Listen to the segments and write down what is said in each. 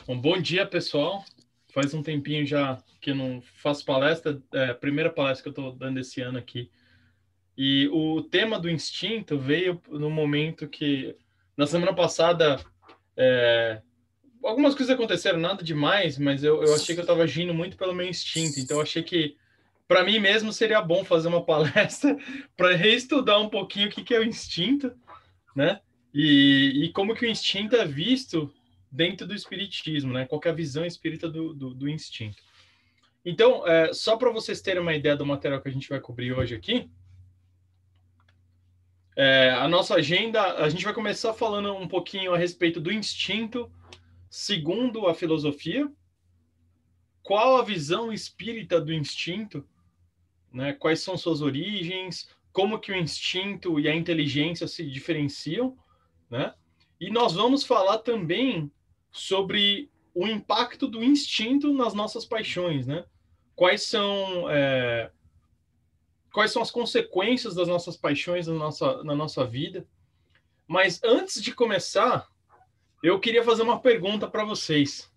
Bom dia, pessoal. Faz um tempinho já que eu não faço palestra, é a primeira palestra que eu estou dando esse ano aqui. E o tema do instinto veio no momento que, na semana passada, algumas coisas aconteceram, nada demais, mas eu achei que eu estava agindo muito pelo meu instinto. Então, eu achei que, para mim mesmo, seria bom fazer uma palestra para reestudar um pouquinho o que é o instinto, né? E como que o instinto é visto dentro do espiritismo, né? Qual que é a visão espírita do instinto. Então, só para vocês terem uma ideia do material que a gente vai cobrir hoje aqui, a nossa agenda, a gente vai começar falando um pouquinho a respeito do instinto segundo a filosofia, qual a visão espírita do instinto, né? Quais são suas origens, como que o instinto e a inteligência se diferenciam, né? E nós vamos falar também sobre o impacto do instinto nas nossas paixões, né? Quais são, quais são as consequências das nossas paixões na nossa vida. Mas antes de começar, eu queria fazer uma pergunta para vocês,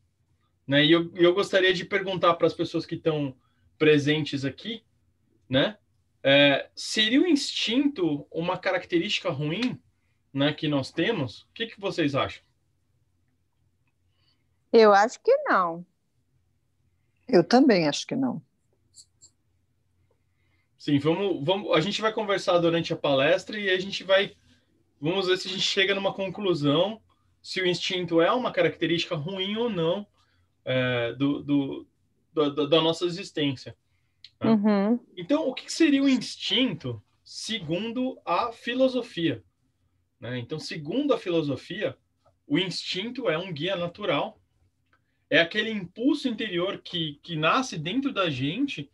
né? E eu gostaria de perguntar para as pessoas que estão presentes aqui, né? Seria o instinto uma característica ruim, né, que nós temos? O que vocês acham? Eu acho que não. Eu também acho que não. Sim, a gente vai conversar durante a palestra e vamos ver se a gente chega numa conclusão se o instinto é uma característica ruim ou não da nossa existência. Né? Uhum. Então, o que seria o instinto segundo a filosofia? Né? Então, segundo a filosofia, o instinto é um guia natural, é aquele impulso interior que nasce dentro da gente,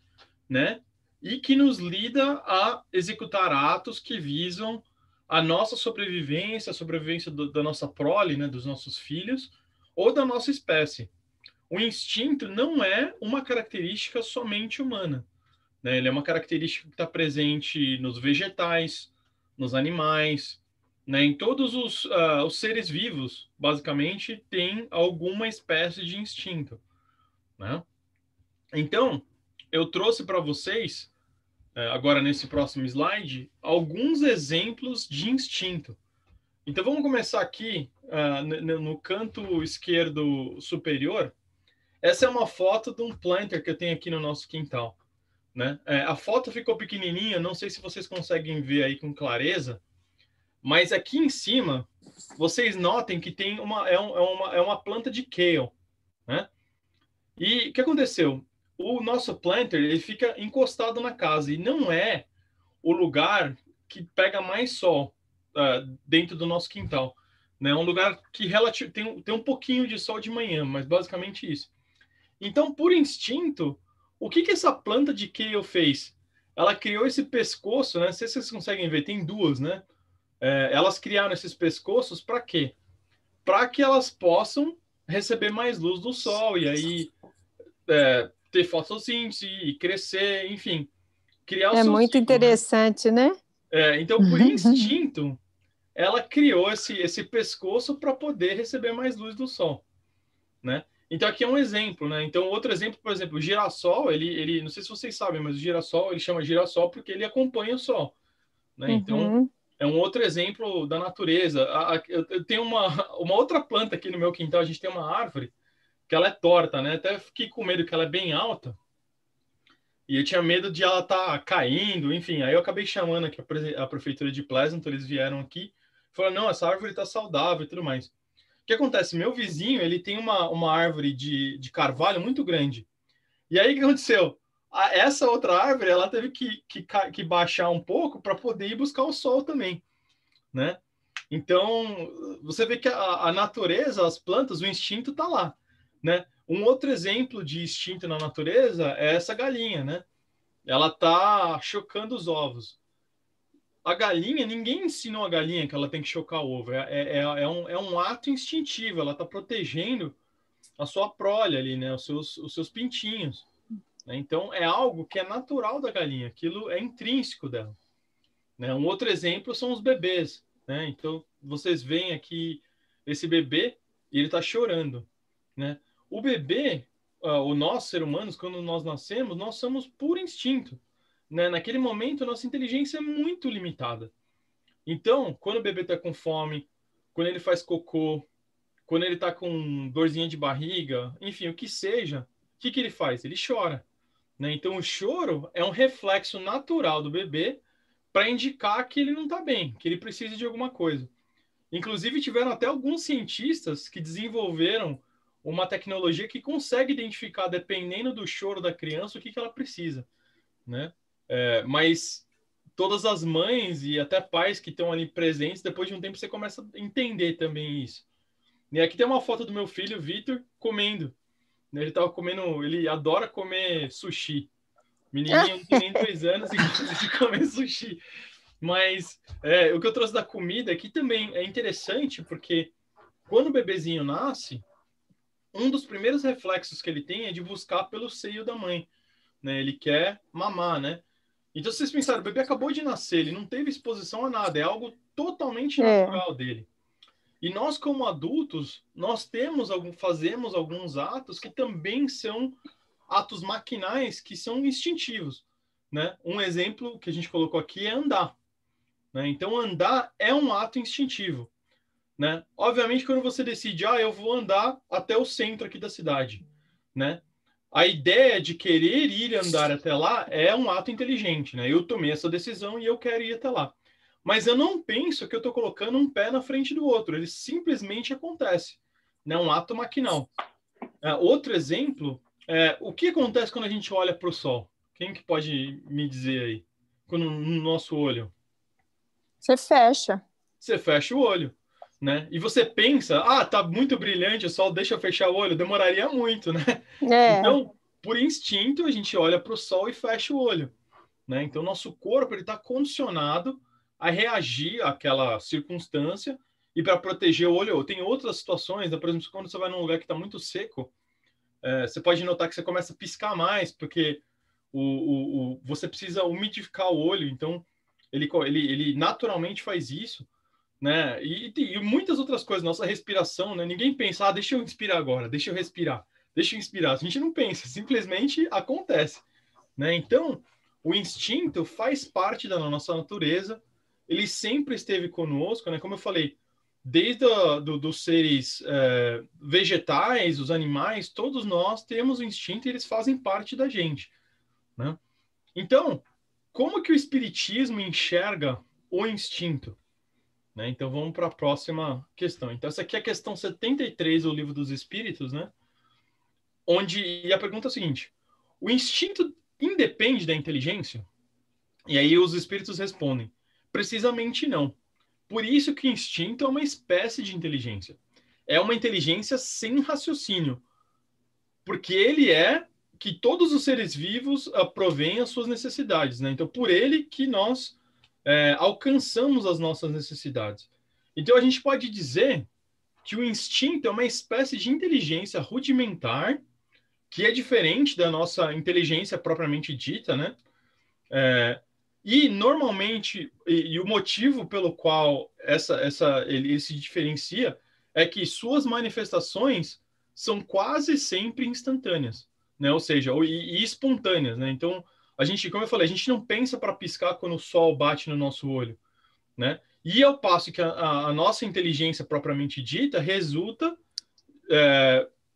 né? E que nos lida a executar atos que visam a nossa sobrevivência, a sobrevivência da nossa prole, né? Dos nossos filhos, ou da nossa espécie. O instinto não é uma característica somente humana, né? Ele é uma característica que está presente nos vegetais, nos animais, né? Em todos os seres vivos, basicamente, tem alguma espécie de instinto, né? Então, eu trouxe para vocês, agora nesse próximo slide, alguns exemplos de instinto. Então, vamos começar aqui no canto esquerdo superior. Essa é uma foto de um planter que eu tenho aqui no nosso quintal. Né? A foto ficou pequenininha, não sei se vocês conseguem ver aí com clareza, mas aqui em cima, vocês notem que tem uma planta de kale. Né? E o que aconteceu? O nosso planter ele fica encostado na casa e não é o lugar que pega mais sol dentro do nosso quintal. Né? É um lugar que tem um pouquinho de sol de manhã, mas basicamente isso. Então, por instinto, o que essa planta de kale fez? Ela criou esse pescoço, né? Não sei se vocês conseguem ver, tem duas, né? Elas criaram esses pescoços para quê? Para que elas possam receber mais luz do sol e aí ter fotossíntese e crescer, enfim, criar o É seu muito ciclo, né? interessante, né? Então, por instinto, ela criou esse pescoço para poder receber mais luz do sol, né? Então aqui é um exemplo, né? Então outro exemplo, por exemplo, o girassol, ele não sei se vocês sabem, mas o girassol, ele chama girassol porque ele acompanha o sol, né? Então Uhum. é um outro exemplo da natureza. Eu tenho uma outra planta aqui no meu quintal, a gente tem uma árvore que ela é torta, né? Até fiquei com medo que ela é bem alta e eu tinha medo de ela estar caindo, enfim. Aí eu acabei chamando aqui a prefeitura de Pleasant, eles vieram aqui, falaram, não, essa árvore está saudável e tudo mais. O que acontece? Meu vizinho, ele tem uma árvore de carvalho muito grande. E aí, o que aconteceu? Essa outra árvore, ela teve que baixar um pouco para poder ir buscar o sol também, né? Então, você vê que a natureza, as plantas, o instinto está lá, né? Um outro exemplo de instinto na natureza é essa galinha, né? Ela tá chocando os ovos. A galinha, ninguém ensinou a galinha que ela tem que chocar o ovo. É um ato instintivo, ela está protegendo a sua prole ali, né? Os seus pintinhos. Né? Então, é algo que é natural da galinha, aquilo é intrínseco dela. Né? Um outro exemplo são os bebês. Né? Então, vocês veem aqui esse bebê, e ele está chorando, né? O bebê, o nós, ser humanos, quando nós nascemos, nós somos por instinto, né? Naquele momento, nossa inteligência é muito limitada. Então, quando o bebê está com fome, quando ele faz cocô, quando ele está com dorzinha de barriga, enfim, o que seja, o que ele faz? Ele chora, né? Então, o choro é um reflexo natural do bebê para indicar que ele não está bem, que ele precisa de alguma coisa. Inclusive, tiveram até alguns cientistas que desenvolveram uma tecnologia que consegue identificar, dependendo do choro da criança, o que ela precisa, né? Mas todas as mães e até pais que estão ali presentes, depois de um tempo você começa a entender também isso. E aqui tem uma foto do meu filho, Vitor, comendo. Ele estava comendo, ele adora comer sushi. Menininho não tem nem 2 anos e gosta de comer sushi. Mas o que eu trouxe da comida aqui também é interessante, porque quando o bebezinho nasce, um dos primeiros reflexos que ele tem é de buscar pelo seio da mãe, né? Ele quer mamar, né? Então, se vocês pensaram, o bebê acabou de nascer, ele não teve exposição a nada, é algo totalmente natural dele. E nós, como adultos, nós fazemos alguns atos que também são atos maquinais, que são instintivos, né? Um exemplo que a gente colocou aqui é andar, né? Então, andar é um ato instintivo, né? Obviamente, quando você decide, eu vou andar até o centro aqui da cidade, né? A ideia de querer ir andar até lá é um ato inteligente, né? Eu tomei essa decisão e eu quero ir até lá. Mas eu não penso que eu estou colocando um pé na frente do outro. Ele simplesmente acontece, né? Um ato maquinal. Outro exemplo é o que acontece quando a gente olha para o sol. Quem que pode me dizer aí? Quando no nosso olho. Você fecha. Você fecha o olho, né? E você pensa, tá muito brilhante o sol, deixa eu fechar o olho. Demoraria muito, né? É. Então, por instinto, a gente olha para o sol e fecha o olho, né? Então, nosso corpo ele está condicionado a reagir àquela circunstância e para proteger o olho. Tem outras situações, né? Por exemplo, quando você vai num lugar que está muito seco, você pode notar que você começa a piscar mais, porque você precisa umidificar o olho, então ele naturalmente faz isso, né? E muitas outras coisas, nossa respiração, né? Ninguém pensa, deixa eu inspirar agora, deixa eu respirar, deixa eu inspirar. A gente não pensa, simplesmente acontece, né? Então, o instinto faz parte da nossa natureza, ele sempre esteve conosco, né? Como eu falei, desde dos seres vegetais, os animais, todos nós temos o instinto e eles fazem parte da gente, né? Então, como que o espiritismo enxerga o instinto? Né? Então vamos para a próxima questão. Então essa aqui é a questão 73 do Livro dos Espíritos, né? E a pergunta é a seguinte: o instinto independe da inteligência? E aí os espíritos respondem: precisamente não. Por isso que o instinto é uma espécie de inteligência. É uma inteligência sem raciocínio, porque ele é que todos os seres vivos provêm as suas necessidades, né? Então por ele que nós alcançamos as nossas necessidades. Então a gente pode dizer que o instinto é uma espécie de inteligência rudimentar que é diferente da nossa inteligência propriamente dita, né? E normalmente, e o motivo pelo qual ele se diferencia é que suas manifestações são quase sempre instantâneas, né? Ou seja, e espontâneas, né? Então, a gente, como eu falei, a gente não pensa para piscar quando o sol bate no nosso olho, né? E ao passo que a nossa inteligência propriamente dita resulta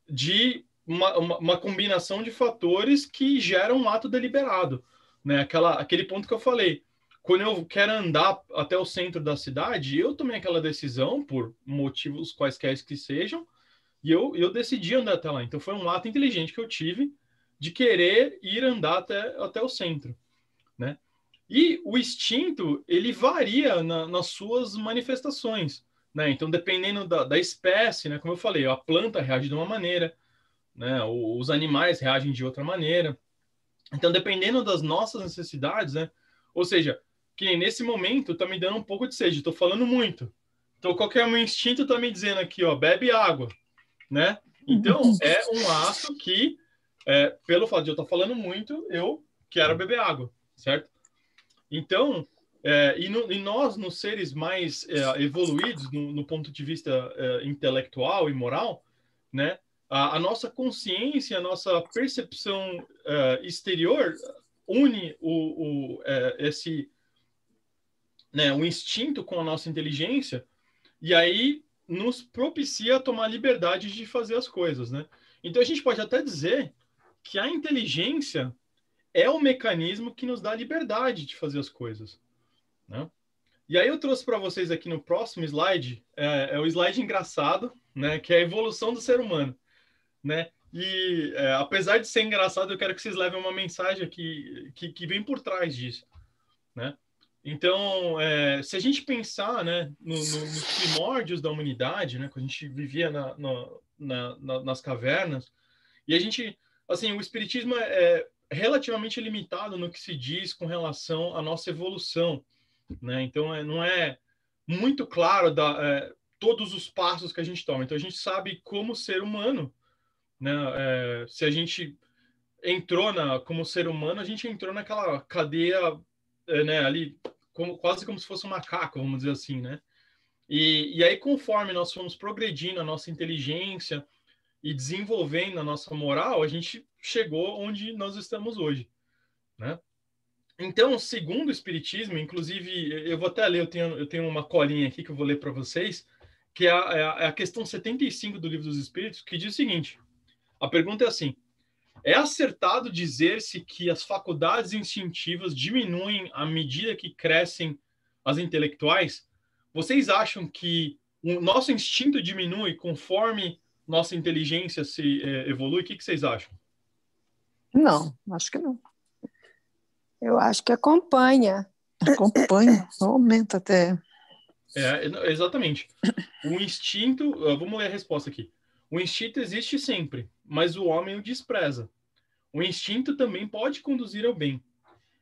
de uma combinação de fatores que geram um ato deliberado, né? Aquele ponto que eu falei. Quando eu quero andar até o centro da cidade, eu tomei aquela decisão por motivos quaisquer que sejam, e eu decidi andar até lá. Então foi um ato inteligente que eu tive de querer ir andar até o centro, né? E o instinto, ele varia nas suas manifestações, né? Então, dependendo da espécie, né? Como eu falei, a planta reage de uma maneira, né? Os animais reagem de outra maneira. Então, dependendo das nossas necessidades, né? Ou seja, que nem nesse momento tá me dando um pouco de sede, tô falando muito. Então, qual que é o meu instinto tá me dizendo aqui, ó, bebe água, né? Então, é um ato que, pelo fato de eu estar falando muito, eu quero beber água, certo? Então, E nós, nos seres mais evoluídos, no ponto de vista intelectual e moral, né, a nossa consciência, a nossa percepção exterior une o instinto com a nossa inteligência, e aí nos propicia a tomar liberdade de fazer as coisas, né? Então a gente pode até dizer que a inteligência é o mecanismo que nos dá liberdade de fazer as coisas, né? E aí eu trouxe para vocês aqui no próximo slide, é o slide engraçado, né? Que é a evolução do ser humano, né? E apesar de ser engraçado, eu quero que vocês levem uma mensagem aqui que vem por trás disso, né? Então, se a gente pensar, né, nos primórdios da humanidade, né, quando a gente vivia nas cavernas, e a gente, assim, o espiritismo é relativamente limitado no que se diz com relação à nossa evolução, né? Então, não é muito claro todos os passos que a gente toma. Então, a gente sabe como ser humano, né? Se a gente entrou como ser humano, a gente entrou naquela cadeia, né, ali, quase como se fosse um macaco, vamos dizer assim, né? E aí, conforme nós fomos progredindo a nossa inteligência e desenvolvendo a nossa moral, a gente chegou onde nós estamos hoje, né? Então, segundo o Espiritismo, inclusive, eu vou até ler, eu tenho uma colinha aqui que eu vou ler para vocês, que é a questão 75 do Livro dos Espíritos, que diz o seguinte: a pergunta é assim: é acertado dizer-se que as faculdades instintivas diminuem à medida que crescem as intelectuais? Vocês acham que o nosso instinto diminui conforme nossa inteligência se evolui? O que vocês acham? Não, acho que não. Eu acho que acompanha. Acompanha, aumenta até. Exatamente. O instinto, vamos ler a resposta aqui. O instinto existe sempre, mas o homem o despreza. O instinto também pode conduzir ao bem.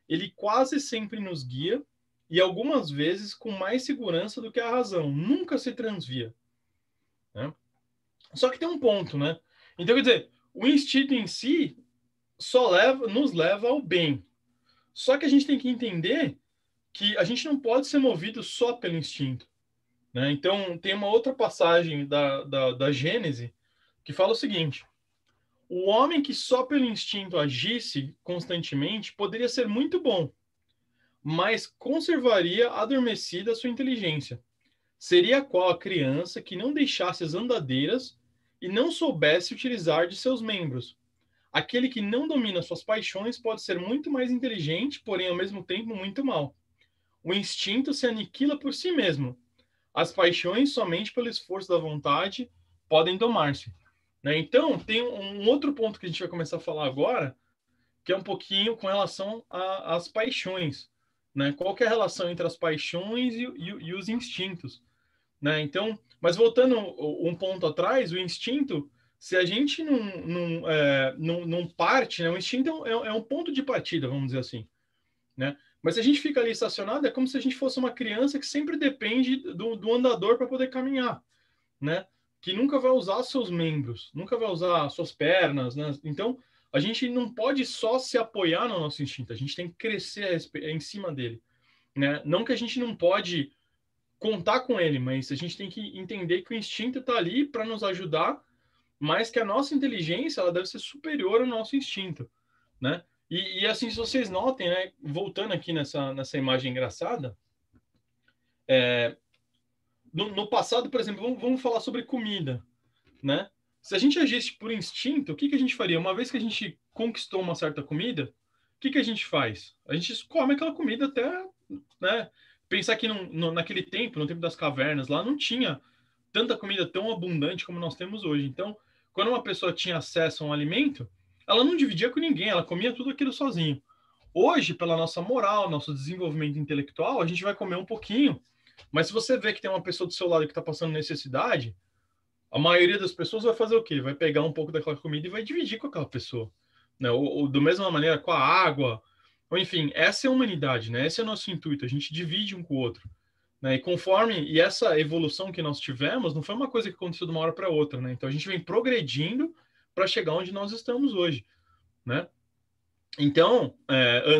Ele quase sempre nos guia e algumas vezes com mais segurança do que a razão. Nunca se transvia, né? Só que tem um ponto, né? Então, quer dizer, o instinto em si nos leva ao bem. Só que a gente tem que entender que a gente não pode ser movido só pelo instinto, né? Então, tem uma outra passagem da Gênese que fala o seguinte: o homem que só pelo instinto agisse constantemente poderia ser muito bom, mas conservaria adormecida a sua inteligência. Seria qual a criança que não deixasse as andadeiras e não soubesse utilizar de seus membros. Aquele que não domina suas paixões pode ser muito mais inteligente, porém ao mesmo tempo muito mal. O instinto se aniquila por si mesmo. As paixões, somente pelo esforço da vontade, podem domar-se, né? Então, tem um outro ponto que a gente vai começar a falar agora, que é um pouquinho com relação às paixões, né? Qual que é a relação entre as paixões e os instintos, né? Então, mas voltando um ponto atrás, o instinto, se a gente não parte, né? O instinto é um ponto de partida, vamos dizer assim, né? Mas se a gente fica ali estacionado, é como se a gente fosse uma criança que sempre depende do andador para poder caminhar, né? Que nunca vai usar seus membros, nunca vai usar suas pernas, né? Então, a gente não pode só se apoiar no nosso instinto, a gente tem que crescer em cima dele, né? Não que a gente não pode contar com ele, mas a gente tem que entender que o instinto está ali para nos ajudar, mas que a nossa inteligência ela deve ser superior ao nosso instinto, né? E assim, se vocês notem, né? Voltando aqui nessa imagem engraçada, no passado, por exemplo, vamos falar sobre comida, né? Se a gente agisse por instinto, o que a gente faria? Uma vez que a gente conquistou uma certa comida, o que a gente faz? A gente come aquela comida até, né? Pensar que naquele tempo, no tempo das cavernas, lá não tinha tanta comida tão abundante como nós temos hoje. Então, quando uma pessoa tinha acesso a um alimento, ela não dividia com ninguém, ela comia tudo aquilo sozinho. Hoje, pela nossa moral, nosso desenvolvimento intelectual, a gente vai comer um pouquinho, mas se você vê que tem uma pessoa do seu lado que está passando necessidade, a maioria das pessoas vai fazer o quê? Vai pegar um pouco daquela comida e vai dividir com aquela pessoa, né? Ou da mesma maneira com a água, ou enfim, essa é a humanidade, né? Esse é o nosso intuito, a gente divide um com o outro, né? E essa evolução que nós tivemos não foi uma coisa que aconteceu de uma hora para outra, né? Então a gente vem progredindo para chegar onde nós estamos hoje, né? Então,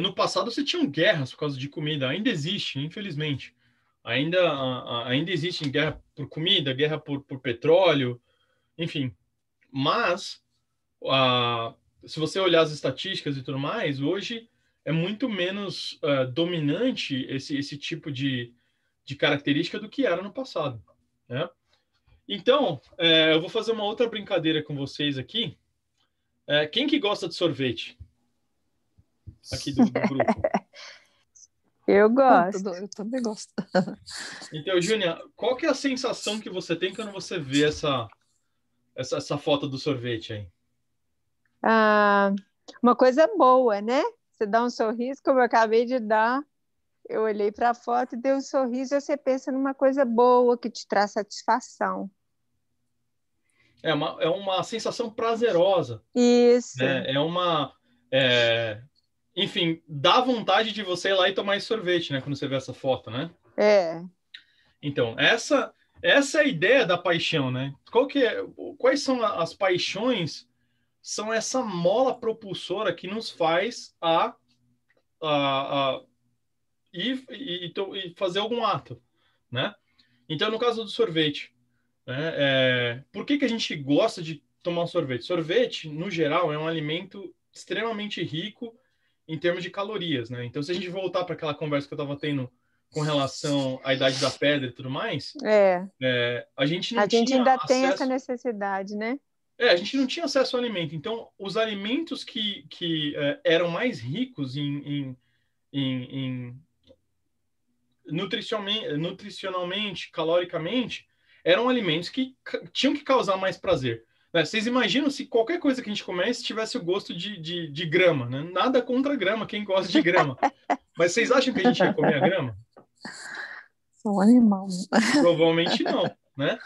no passado você tinha guerras por causa de comida, ainda existe, infelizmente. Ainda existe guerra por comida, guerra por petróleo, enfim. Mas, ah, se você olhar as estatísticas e tudo mais, hoje é muito menos dominante esse tipo de característica do que era no passado, né? Então, eu vou fazer uma outra brincadeira com vocês aqui. Quem que gosta de sorvete aqui do grupo? Eu gosto. Eu também gosto. Então, Júnior, qual que é a sensação que você tem quando você vê essa foto do sorvete aí? Ah, uma coisa boa, né? Você dá um sorriso, como eu acabei de dar. Eu olhei para a foto e dei um sorriso, e você pensa numa coisa boa que te traz satisfação. É uma sensação prazerosa, Isso, né? É, enfim, dá vontade de você ir lá e tomar esse sorvete, né? Quando você vê essa foto, né? é. Então, essa é a ideia da paixão, né? Quais são as paixões? São essa mola propulsora que nos faz a e fazer algum ato, né? Então, no caso do sorvete, né? Por que a gente gosta de tomar um sorvete? Sorvete, no geral, é um alimento extremamente rico em termos de calorias, né? Então, se a gente voltar para aquela conversa que eu estava tendo com relação à idade da pedra e tudo mais, É, a gente a não gente tinha ainda tem essa acesso. necessidade, né? A gente não tinha acesso ao alimento. Então, os alimentos que eram mais ricos em nutricionalmente, caloricamente, eram alimentos que tinham que causar mais prazer. Né? Vocês imaginam se qualquer coisa que a gente comesse tivesse o gosto de grama, né? Nada contra a grama, quem gosta de grama. Mas vocês acham que a gente ia comer a grama? São animal. Provavelmente não, né?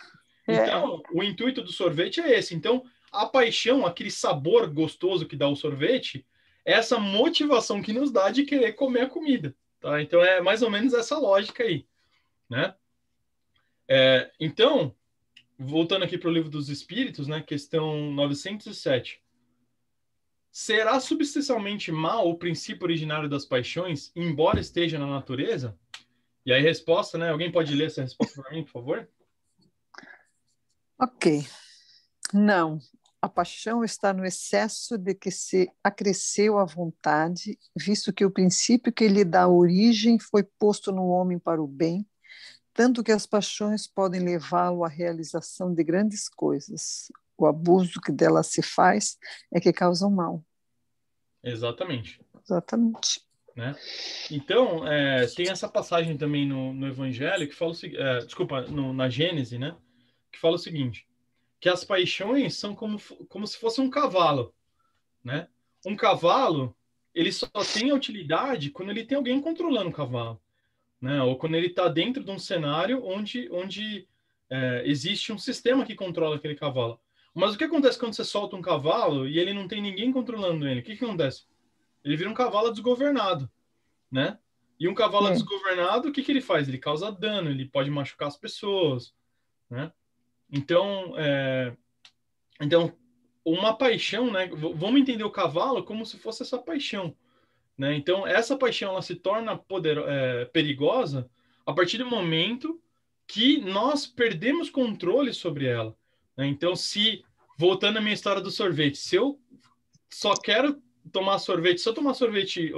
É, Então, o intuito do sorvete é esse. Então, a paixão, aquele sabor gostoso que dá o sorvete, é essa motivação que nos dá de querer comer a comida, tá? Então, é mais ou menos essa lógica aí, né? Então, voltando aqui para o Livro dos Espíritos, né? Questão 907. Será substancialmente mal o princípio originário das paixões, embora esteja na natureza? E aí, resposta, né? Alguém pode ler essa resposta para mim, por favor? Ok. Não. A paixão está no excesso de que se acresceu à vontade, visto que o princípio que lhe dá origem foi posto no homem para o bem, tanto que as paixões podem levá-lo à realização de grandes coisas. O abuso que dela se faz é que causa o mal. Exatamente. Exatamente. Né? Então, tem essa passagem também no Evangelho que fala desculpa, na Gênese, né? Que fala o seguinte, que as paixões são como se fosse um cavalo, né? Um cavalo, ele só tem a utilidade quando ele tem alguém controlando o cavalo, né? Ou quando ele está dentro de um cenário onde existe um sistema que controla aquele cavalo. Mas o que acontece quando você solta um cavalo e ele não tem ninguém controlando ele? O que acontece? Ele vira um cavalo desgovernado, né? E um cavalo É. desgovernado, o que ele faz? Ele causa dano, ele pode machucar as pessoas, né? Então, então uma paixão, né? Vamos entender o cavalo como se fosse essa paixão, né? Então, essa paixão ela se torna perigosa a partir do momento que nós perdemos controle sobre ela, né? Então, voltando à minha história do sorvete, se eu só quero tomar sorvete, se eu tomar sorvete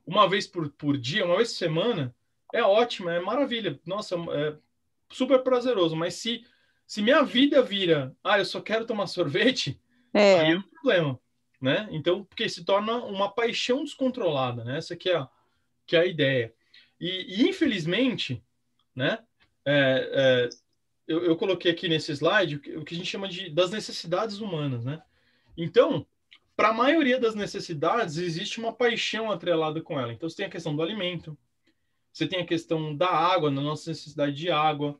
uma vez por dia, uma vez por semana, é ótimo, é maravilha. Nossa, é super prazeroso. Mas se minha vida vira, eu só quero tomar sorvete, aí é é, um problema, né? Então, porque se torna uma paixão descontrolada, né? Essa que é a ideia. E infelizmente, né? Eu coloquei aqui nesse slide o que a gente chama das necessidades humanas, né? Então, para a maioria das necessidades, existe uma paixão atrelada com ela. Então, você tem a questão do alimento, você tem a questão da água, da nossa necessidade de água,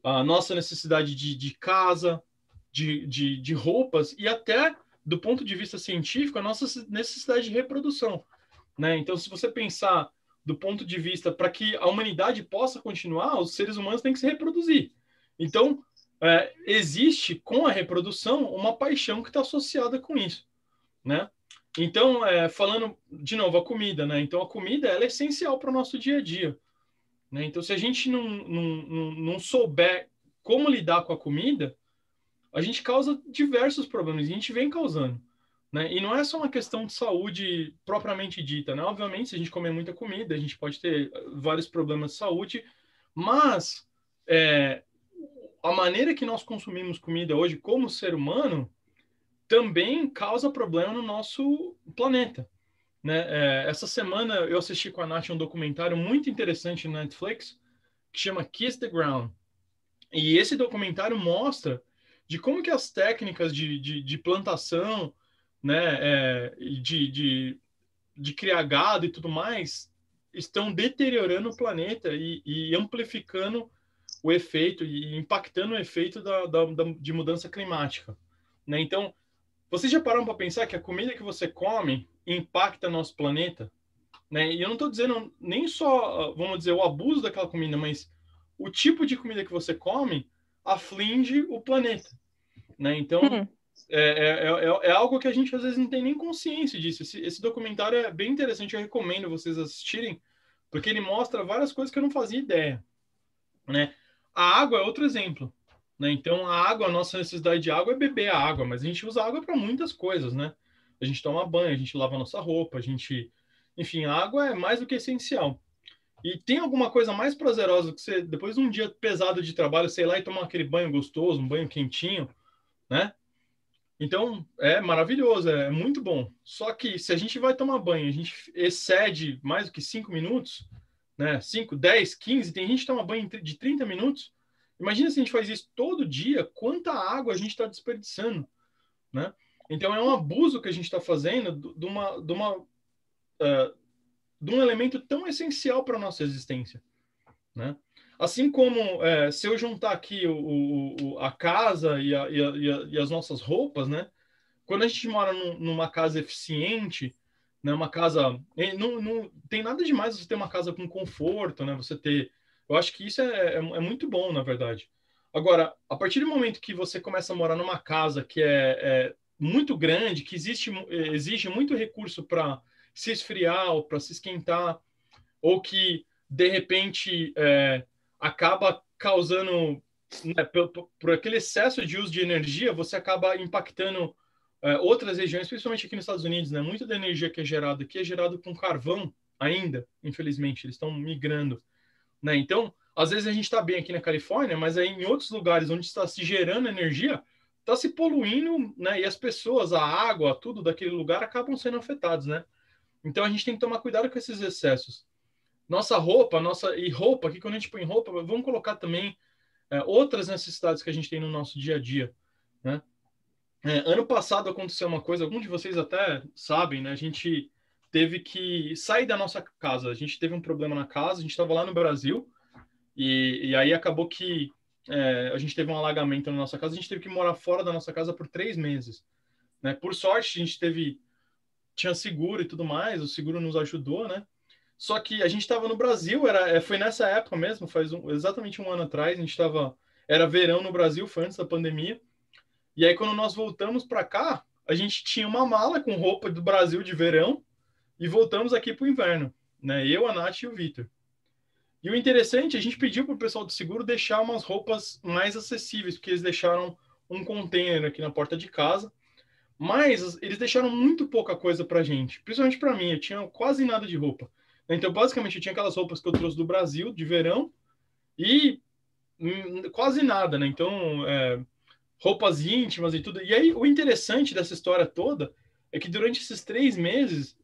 a nossa necessidade de casa, de roupas e até, do ponto de vista científico, a nossa necessidade de reprodução, né? Então, se você pensar do ponto de vista para que a humanidade possa continuar, os seres humanos têm que se reproduzir. Então, existe com a reprodução uma paixão que está associada com isso, né? Então, falando de novo, a comida, né? Então, a comida ela é essencial para o nosso dia a dia, né? Então, se a gente não souber como lidar com a comida, a gente causa diversos problemas, e a gente vem causando, né? E não é só uma questão de saúde propriamente dita, né? Obviamente, se a gente comer muita comida, a gente pode ter vários problemas de saúde, mas a maneira que nós consumimos comida hoje como ser humano também causa problema no nosso planeta, né? Essa semana eu assisti com a Nath um documentário muito interessante na Netflix que chama Kiss the Ground. E esse documentário mostra de como que as técnicas de plantação, né, de criar gado e tudo mais, estão deteriorando o planeta e amplificando o efeito e impactando o efeito de mudança climática, né? Então, vocês já pararam para pensar que a comida que você come impacta nosso planeta, né? E eu não estou dizendo nem só, vamos dizer, o abuso daquela comida, mas o tipo de comida que você come aflige o planeta, né? Então, é algo que a gente às vezes não tem nem consciência disso. Esse documentário é bem interessante, eu recomendo vocês assistirem, porque ele mostra várias coisas que eu não fazia ideia, né? A água é outro exemplo, né? Então, a água, a nossa necessidade de água é beber a água, mas a gente usa água para muitas coisas, né? A gente toma banho, a gente lava a nossa roupa, a gente... Enfim, a água é mais do que essencial. E tem alguma coisa mais prazerosa que você, depois de um dia pesado de trabalho, sei lá, e tomar aquele banho gostoso, um banho quentinho, né? Então, é maravilhoso, é muito bom. Só que se a gente vai tomar banho, a gente excede mais do que 5 minutos, né? 5, 10, 15, tem gente que toma banho de 30 minutos. Imagina se a gente faz isso todo dia, quanta água a gente está desperdiçando, né? Então, é um abuso que a gente está fazendo de um elemento tão essencial para a nossa existência, né? Assim como se eu juntar aqui a casa e as nossas roupas, né? Quando a gente mora numa casa eficiente, né? Uma casa... Não tem nada demais você ter uma casa com conforto, né? Você ter... Eu acho que isso é muito bom, na verdade. Agora, a partir do momento que você começa a morar numa casa que é muito grande, que exige muito recurso para se esfriar ou para se esquentar, ou que, de repente, acaba causando, né, por aquele excesso de uso de energia, você acaba impactando outras regiões, principalmente aqui nos Estados Unidos, né? Muita da energia que é gerada aqui é gerada com carvão ainda, infelizmente, eles estão migrando, né? Então, às vezes a gente está bem aqui na Califórnia, mas aí em outros lugares onde está se gerando energia, está se poluindo, né? E as pessoas, a água, tudo daquele lugar acabam sendo afetados, né? Então a gente tem que tomar cuidado com esses excessos. Nossa roupa, roupa, aqui quando a gente põe roupa, vamos colocar também outras necessidades que a gente tem no nosso dia a dia, né? Ano passado aconteceu uma coisa, alguns de vocês até sabem, né? A gente teve que sair da nossa casa. A gente teve um problema na casa, a gente estava lá no Brasil e aí acabou que a gente teve um alagamento na nossa casa. A gente teve que morar fora da nossa casa por 3 meses, né? Por sorte, tinha seguro e tudo mais. O seguro nos ajudou, né? Só que a gente estava no Brasil, foi nessa época mesmo, exatamente um ano atrás. Era verão no Brasil, foi antes da pandemia. E aí, quando nós voltamos para cá, a gente tinha uma mala com roupa do Brasil de verão e voltamos aqui para o inverno, né? Eu, a Nath e o Vitor. E o interessante, a gente pediu para o pessoal do seguro deixar umas roupas mais acessíveis, porque eles deixaram um container aqui na porta de casa, mas eles deixaram muito pouca coisa para a gente, principalmente para mim. Eu tinha quase nada de roupa. Então, basicamente, eu tinha aquelas roupas que eu trouxe do Brasil, de verão, e quase nada, né? Então, roupas íntimas e tudo. E aí, o interessante dessa história toda é que durante esses 3 meses,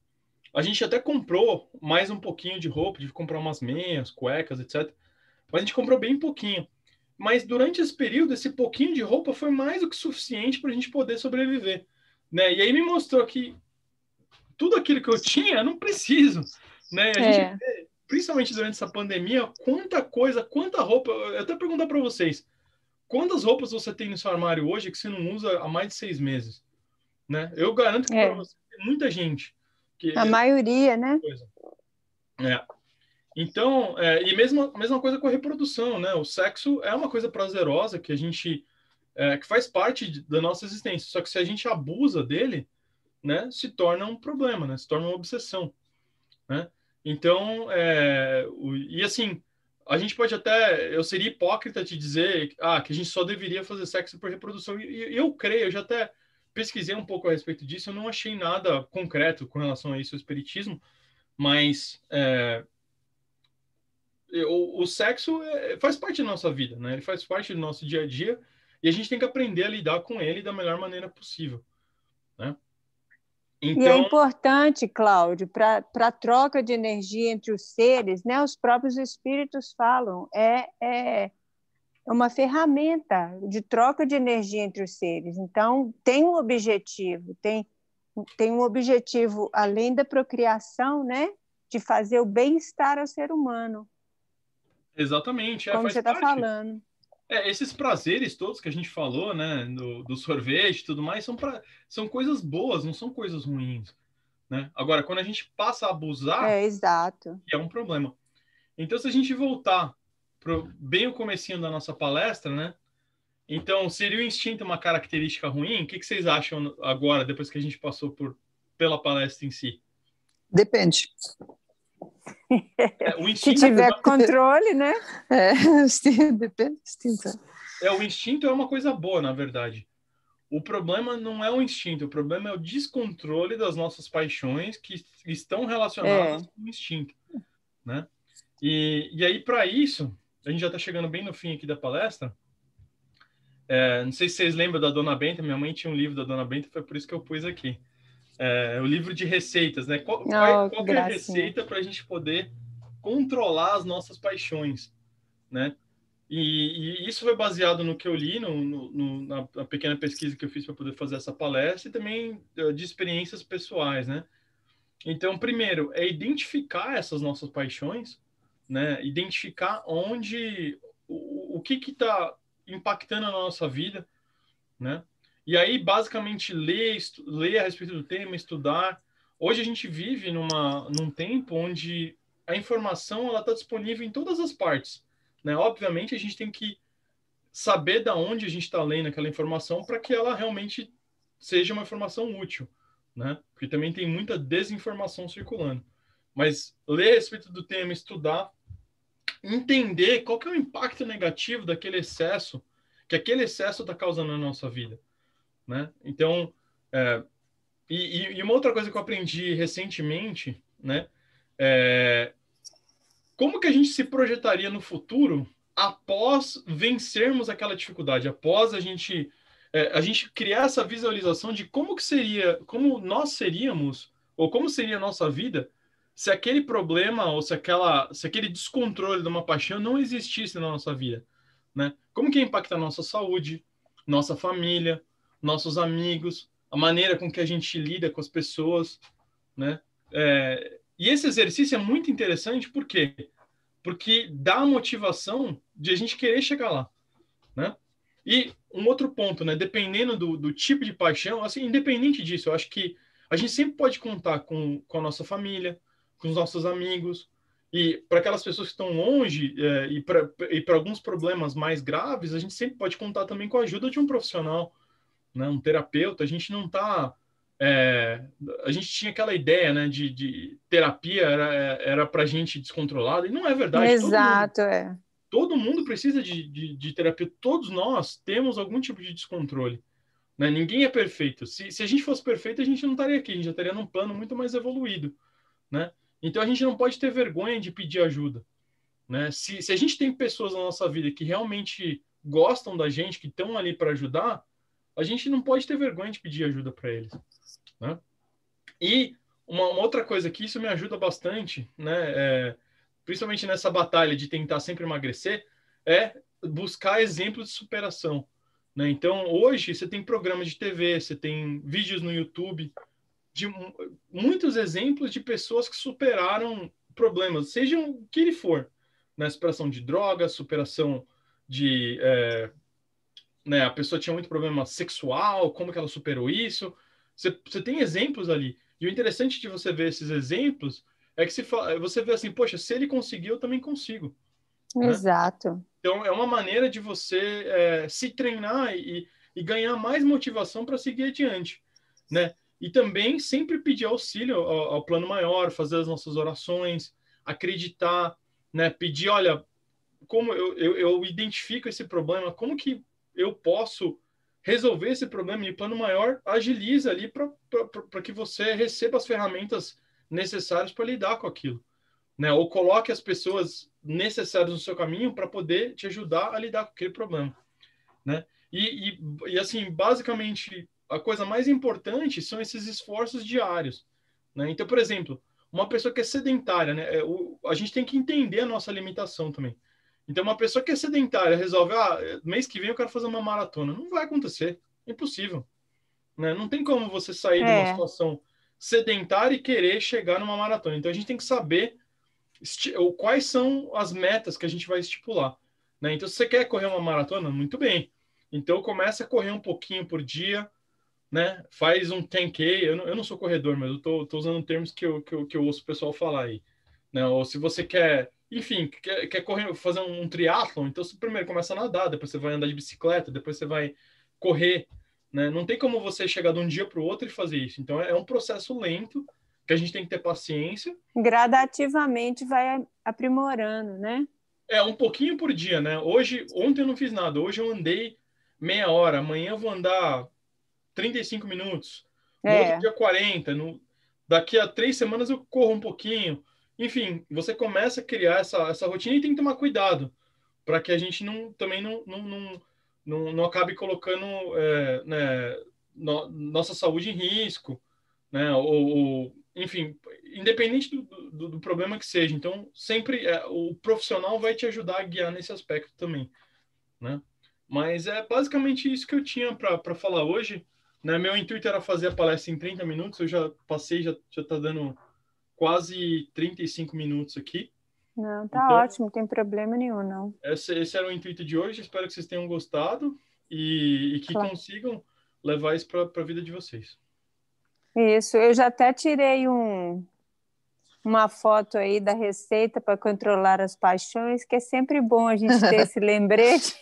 a gente até comprou mais um pouquinho de roupa, de comprar umas meias, cuecas, etc. Mas a gente comprou bem pouquinho. Mas durante esse período, esse pouquinho de roupa foi mais do que suficiente para a gente poder sobreviver, né? E aí me mostrou que tudo aquilo que eu tinha, eu não preciso, né? A gente vê, principalmente durante essa pandemia, quanta coisa, quanta roupa. Eu até perguntar para vocês, quantas roupas você tem no seu armário hoje que você não usa há mais de 6 meses, né? Eu garanto que para você tem muita gente que a maioria, né? Então, e mesma coisa com a reprodução, né? O sexo é uma coisa prazerosa que a gente que faz parte da nossa existência. Só que se a gente abusa dele, né, se torna um problema, né, se torna uma obsessão, né? Então, e assim, a gente pode até, eu seria hipócrita de dizer que a gente só deveria fazer sexo por reprodução. E eu creio, eu já até pesquisei um pouco a respeito disso, eu não achei nada concreto com relação a isso, o espiritismo, mas o sexo faz parte da nossa vida, né? Ele faz parte do nosso dia a dia e a gente tem que aprender a lidar com ele da melhor maneira possível, né? E é Então, importante, Cláudio, para a troca de energia entre os seres, né? Os próprios espíritos falam, é uma ferramenta de troca de energia entre os seres. Então, tem um objetivo, tem um objetivo além da procriação, né? De fazer o bem-estar ao ser humano, exatamente, como faz você está parte. falando. Esses prazeres todos que a gente falou, né, do sorvete e tudo mais, são coisas boas, não são coisas ruins, né? Agora, quando a gente passa a abusar, Exato. é um problema. Então, se a gente voltar pro bem o comecinho da nossa palestra, né? Então, seria o instinto uma característica ruim? O que vocês acham agora, depois que a gente passou pela palestra em si? Depende. O Se instinto, tiver controle, né? Depende do instinto. o instinto é uma coisa boa, na verdade. O problema não é o instinto, o problema é o descontrole das nossas paixões que estão relacionadas com o instinto, né? E aí, para isso, a gente já está chegando bem no fim aqui da palestra. Não sei se vocês lembram da Dona Benta, minha mãe tinha um livro da Dona Benta, foi por isso que eu pus aqui. O livro de receitas, né? Qual que é a receita para a gente poder controlar as nossas paixões, né? E isso foi baseado no que eu li, na pequena pesquisa que eu fiz para poder fazer essa palestra e também de experiências pessoais, né? Então, primeiro, é identificar essas nossas paixões, né? Identificar o que está impactando a nossa vida, né? E aí, basicamente, ler a respeito do tema, estudar. Hoje a gente vive num tempo onde a informação ela está disponível em todas as partes, né? Obviamente, a gente tem que saber da onde a gente está lendo aquela informação para que ela realmente seja uma informação útil, né? Porque também tem muita desinformação circulando. Mas ler a respeito do tema, estudar, entender qual que é o impacto negativo daquele excesso, que aquele excesso está causando na nossa vida, né? Então, e uma outra coisa que eu aprendi recentemente, né? Como que a gente se projetaria no futuro após vencermos aquela dificuldade, após a gente criar essa visualização de como que seria, como nós seríamos, ou como seria a nossa vida se aquele problema ou se aquele descontrole de uma paixão não existisse na nossa vida, né? Como que impacta a nossa saúde, nossa família, nossos amigos, a maneira com que a gente lida com as pessoas, né? E esse exercício é muito interessante, por quê? Porque dá a motivação de a gente querer chegar lá, né? E um outro ponto, né? Dependendo do tipo de paixão, assim, independente disso, eu acho que a gente sempre pode contar com a nossa família, com os nossos amigos, e para aquelas pessoas que estão longe e para alguns problemas mais graves, a gente sempre pode contar também com a ajuda de um profissional, né? Um terapeuta. A gente não está a gente tinha aquela ideia, né, de terapia era para gente descontrolada, e não é verdade. Exato, Todo mundo precisa de terapia. Todos nós temos algum tipo de descontrole, né? Ninguém é perfeito. Se a gente fosse perfeito, a gente não estaria aqui, a gente já estaria num plano muito mais evoluído, né? Então a gente não pode ter vergonha de pedir ajuda, né? Se a gente tem pessoas na nossa vida que realmente gostam da gente, que estão ali para ajudar, a gente não pode ter vergonha de pedir ajuda para eles, né? E uma outra coisa que isso me ajuda bastante, né, principalmente nessa batalha de tentar sempre emagrecer, é buscar exemplos de superação, né? Então, hoje, você tem programas de TV, você tem vídeos no YouTube de muitos exemplos de pessoas que superaram problemas, sejam o que ele for, né? Superação de drogas, superação de... né, a pessoa tinha muito problema sexual, como que ela superou isso. Você tem exemplos ali. E o interessante de você ver esses exemplos é que você vê assim, poxa, se ele conseguiu, eu também consigo, né? exato. Então, é uma maneira de você se treinar e ganhar mais motivação para seguir adiante, né? E também sempre pedir auxílio ao plano maior, fazer as nossas orações, acreditar, né? Pedir, olha, como eu identifico esse problema, como que eu posso resolver esse problema, e o plano maior agiliza ali para que você receba as ferramentas necessárias para lidar com aquilo, né? Ou coloque as pessoas necessárias no seu caminho para poder te ajudar a lidar com aquele problema, né? E assim, basicamente, a coisa mais importante são esses esforços diários, né? Então, por exemplo, uma pessoa que é sedentária, né? A gente tem que entender a nossa limitação também. Então, uma pessoa que é sedentária resolve, mês que vem eu quero fazer uma maratona. Não vai acontecer. É impossível, né? Não tem como você sair de uma É, situação sedentária e querer chegar numa maratona. Então, a gente tem que saber quais são as metas que a gente vai estipular, né? Então, se você quer correr uma maratona, muito bem. Então, começa a correr um pouquinho por dia, né? Faz um 10K. Eu não sou corredor, mas eu tô usando termos que eu ouço o pessoal falar aí, né? Ou se você quer, enfim, quer correr, fazer um triatlon, então você primeiro começa a nadar, depois você vai andar de bicicleta, depois você vai correr, né? Não tem como você chegar de um dia para o outro e fazer isso. Então, é um processo lento que a gente tem que ter paciência. gradativamente vai aprimorando, né? É um pouquinho por dia, né? Ontem eu não fiz nada. Hoje eu andei meia hora. Amanhã eu vou andar 35 minutos. No outro É, dia 40. Daqui a 3 semanas eu corro um pouquinho. Enfim, você começa a criar essa rotina e tem que tomar cuidado para que a gente também não acabe colocando né, nossa saúde em risco, né? Enfim, independente do problema que seja. Então, sempre o profissional vai te ajudar a guiar nesse aspecto também, né? Mas é basicamente isso que eu tinha para falar hoje, né? Meu intuito era fazer a palestra em 30 minutos, eu já passei, já está dando quase 35 minutos aqui. não, tá Então, ótimo, não tem problema nenhum, não. esse era o intuito de hoje. Espero que vocês tenham gostado e que Claro. consigam levar isso para a vida de vocês. Isso, eu já até tirei uma foto aí da receita para controlar as paixões, que é sempre bom a gente ter esse lembrete,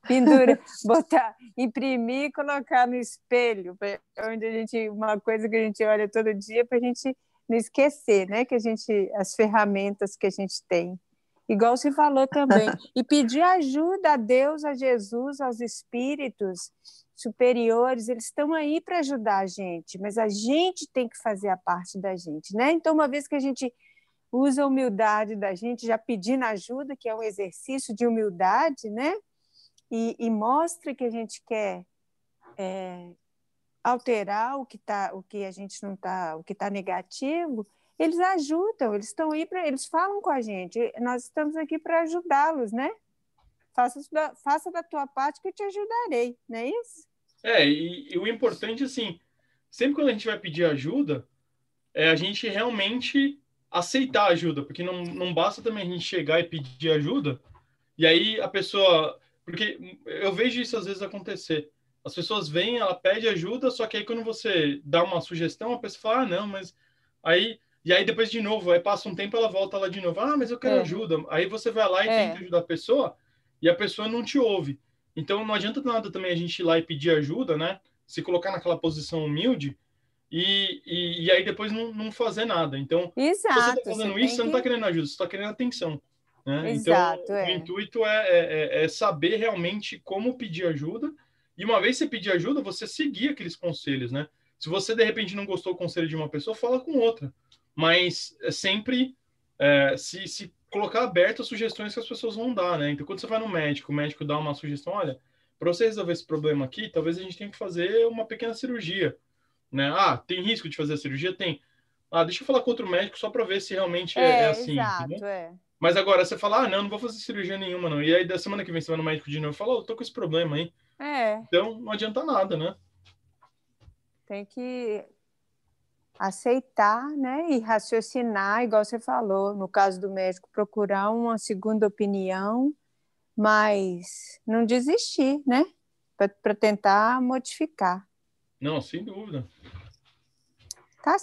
pendura, botar, imprimir e colocar no espelho, onde uma coisa que a gente olha todo dia para a gente não esquecer, né? Que as ferramentas que a gente tem. Igual você falou também. E pedir ajuda a Deus, a Jesus, aos espíritos superiores, eles estão aí para ajudar a gente, mas a gente tem que fazer a parte da gente, né? Então, uma vez que a gente usa a humildade da gente, já pedindo ajuda, que é um exercício de humildade, né? E mostra que a gente quer alterar o que a gente não está, o que está negativo, eles ajudam, eles estão aí para, eles falam com a gente, nós estamos aqui para ajudá-los, né? Faça da tua parte que eu te ajudarei, não é isso? E o importante, assim, sempre quando a gente vai pedir ajuda, é a gente realmente aceitar ajuda, porque não basta também a gente chegar e pedir ajuda, e aí a pessoa. Porque eu vejo isso às vezes acontecer. As pessoas vêm, ela pede ajuda, só que aí quando você dá uma sugestão, a pessoa fala, não, mas aí. E aí depois de novo, aí passa um tempo, ela volta lá de novo, mas eu quero É, ajuda. Aí você vai lá e tenta é, ajudar a pessoa, e a pessoa não te ouve. Então não adianta nada também a gente ir lá e pedir ajuda, né? Se colocar naquela posição humilde e aí depois não fazer nada. Então, se você está exato, você fazendo isso, tem você não está que, querendo ajuda, você está querendo atenção, né? Então, exato, o intuito é saber realmente como pedir ajuda, e uma vez você pedir ajuda, você seguir aqueles conselhos, né? Se você, de repente, não gostou do conselho de uma pessoa, fala com outra. Mas é sempre se colocar aberto às sugestões que as pessoas vão dar, né? Então, quando você vai no médico, o médico dá uma sugestão, olha, para você resolver esse problema aqui, talvez a gente tenha que fazer uma pequena cirurgia, né? Tem risco de fazer a cirurgia? Tem. Deixa eu falar com outro médico só para ver se realmente é assim, entendeu? exato, é. Mas agora você fala, não vou fazer cirurgia nenhuma, não. E aí, da semana que vem, você vai no médico de novo e fala, eu tô com esse problema aí. É, Então, não adianta nada, né? tem que aceitar, né, e raciocinar, igual você falou, no caso do médico, procurar uma segunda opinião, mas não desistir, né, para tentar modificar. Não, sem dúvida. Tá